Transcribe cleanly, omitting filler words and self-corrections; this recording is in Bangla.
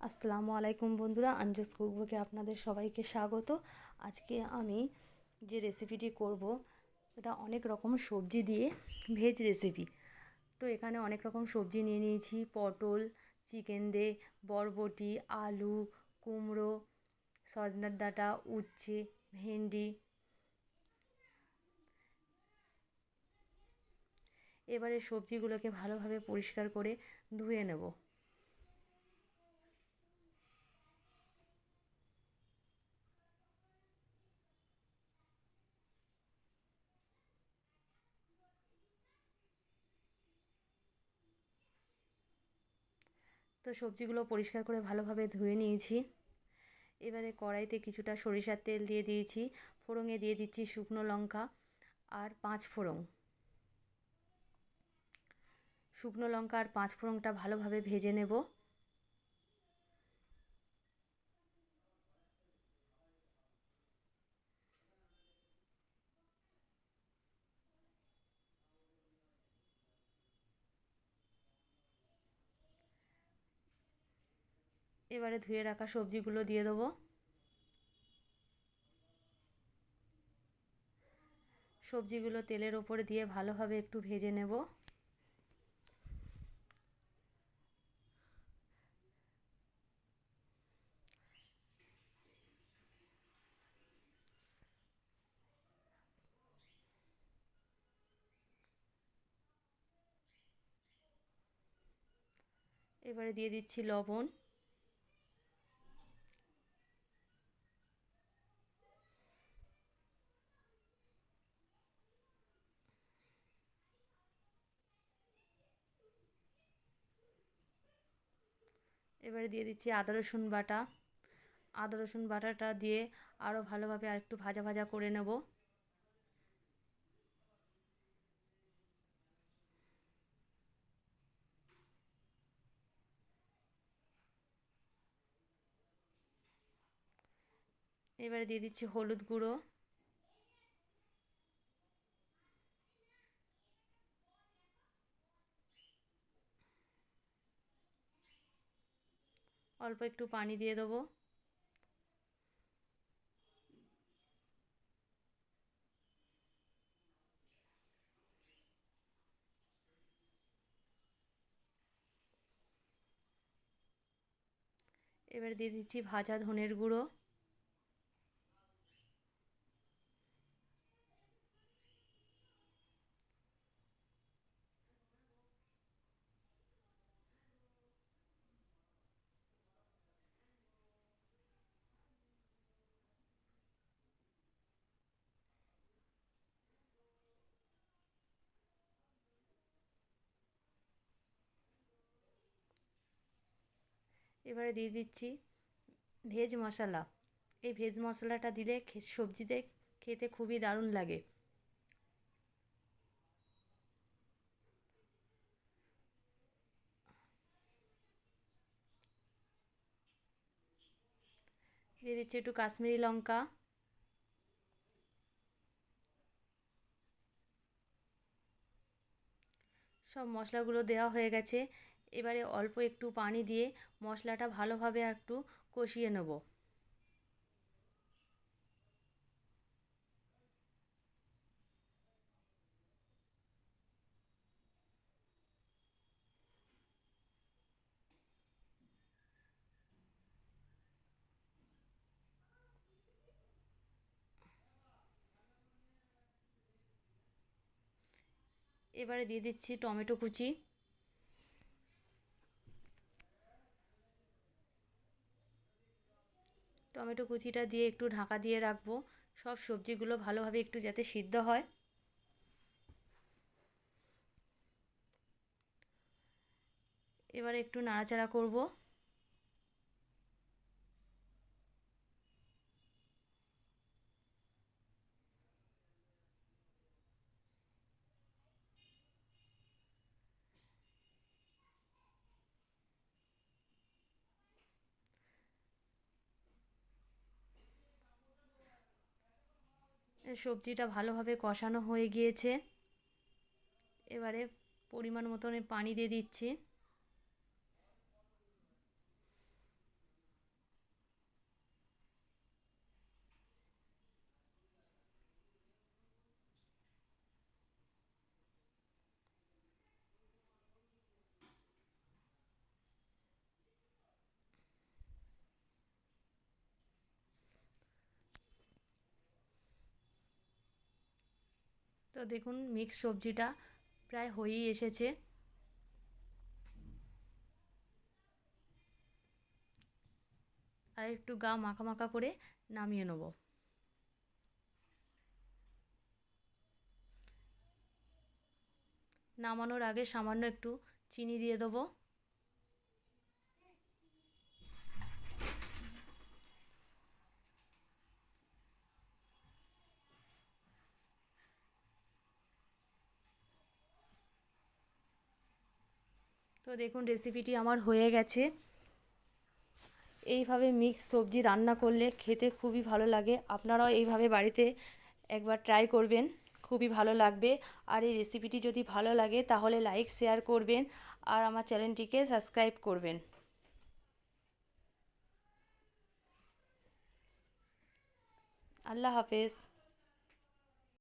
আসসালামু আলাইকুম বন্ধুরা, আঞ্জুস কুকবুকে আপনাদের সবাইকে স্বাগত। আজকে আমি যে রেসিপিটি করব এটা অনেক রকম সবজি দিয়ে ভেজ রেসিপি। তো এখানে অনেক রকম সবজি নিয়ে নিয়েছি, পটল, চিকেন দিয়ে, বরবটি, আলু, কুমড়ো, সজনার ডাঁটা, উচ্ছে, ভেন্ডি। এবারে সবজিগুলোকে ভালোভাবে পরিষ্কার করে ধুয়ে নেব। তো সবজিগুলো পরিষ্কার করে ভালোভাবে ধুয়ে নিয়েছি। এবারে কড়াইতে কিছুটা সরিষার তেল দিয়ে দিয়েছি, ফোড়নে দিয়ে দিচ্ছি শুকনো লঙ্কা আর 5 ফোড়ন। শুকনো লঙ্কা আর 5 ফোড়নটা ভালোভাবে ভেজে নেব। এবারে ধুয়ে রাখা সবজিগুলো দিয়ে দেবো। সবজিগুলো তেলের ওপরে দিয়ে ভালোভাবে একটু ভেজে নেব। এবারে দিয়ে দিচ্ছি লবণ, এবারে দিয়ে দিচ্ছি আদা রসুন বাটা। আদা রসুন বাটাটা দিয়ে আরও ভালোভাবে আরেকটু ভাজা ভাজা করে নেব। এবারে দিয়ে দিচ্ছি হলুদ গুঁড়ো, অল্প একটু পানি দিয়ে দেবো। এবারে দিয়ে দিচ্ছি ভাজা ধনের গুঁড়ো, এবারে দিয়ে দিচ্ছি ভেজ মশলা। এই ভেজ মশলাটা দিলে সবজিতে খেতে খুবই দারুণ লাগে। দিয়ে দিচ্ছি একটু কাশ্মীরি লঙ্কা। সব মশলাগুলো দেওয়া হয়ে গেছে। এবারে অল্প একটু পানি দিয়ে মশলাটা ভালোভাবে একটু কষিয়ে নেব। এবারে দিয়ে দিচ্ছি টমেটো কুচি। টমেটো কুচিটা দিয়ে একটু ঢাকা দিয়ে রাখবো, সব সবজিগুলো ভালোভাবে একটু যাতে সিদ্ধ হয়। এবারে একটু নাড়াচাড়া করব। সবজিটা ভালোভাবে কষানো হয়ে গিয়েছে। এবারে পরিমাণ মতন পানি দিয়ে দিচ্ছি। দেখুন মিক্স সবজিটা প্রায় হয়েই এসেছে। আর একটু গা মাখা মাখা করে নামিয়ে নেব। নামানোর আগে সামান্য একটু চিনি দিয়ে দেবো। তো দেখুন রেসিপিটি আমার হয়ে গেছে। এইভাবে মিক্স সবজি রান্না করলে খেতে খুবই ভালো লাগে। আপনারাও এইভাবে বাড়িতে একবার ট্রাই করবেন, খুবই ভালো লাগবে। আর এই রেসিপিটি যদি ভালো লাগে তাহলে লাইক শেয়ার করবেন আর আমার চ্যানেলটিকে সাবস্ক্রাইব করবেন। আল্লাহ হাফেজ।